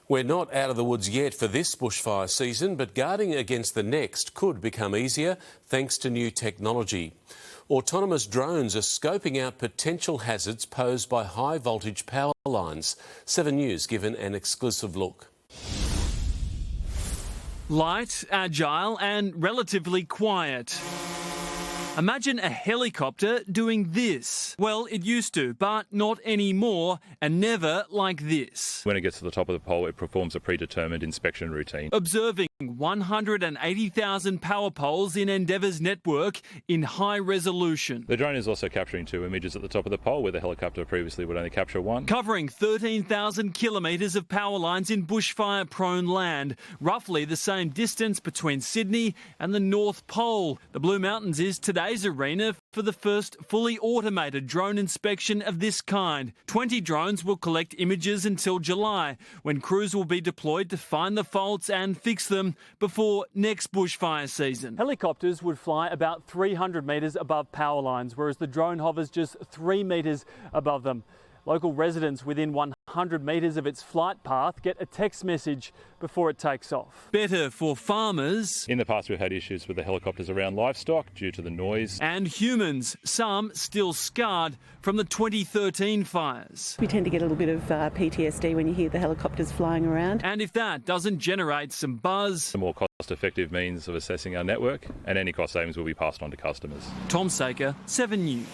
We're not out of the woods yet for this bushfire season, but guarding against the next could become easier thanks to new technology. Autonomous drones are scoping out potential hazards posed by high voltage power lines. 7 News given an exclusive look. Light, agile and relatively quiet. Imagine a helicopter doing this. Well, it used to, but not anymore, and never like this. When it gets to the top of the pole, it performs a predetermined inspection routine. Observing 180,000 power poles in Endeavour's network in high resolution. The drone is also capturing 2 images at the top of the pole, where the helicopter previously would only capture 1. Covering 13,000 kilometres of power lines in bushfire-prone land, roughly the same distance between Sydney and the North Pole. The Blue Mountains is today's arena for the first fully automated drone inspection of this kind. 20 drones will collect images until July, when crews will be deployed to find the faults and fix them before next bushfire season. Helicopters would fly about 300 metres above power lines, whereas the drone hovers just 3 metres above them. Local residents within 100 metres of its flight path get a text message before it takes off. Better for farmers. In the past, we've had issues with the helicopters around livestock due to the noise. And humans, some still scarred from the 2013 fires. We tend to get a little bit of PTSD when you hear the helicopters flying around. And if that doesn't generate some buzz, The more cost-effective means of assessing our network, and any cost savings will be passed on to customers. Tom Saker, 7 News.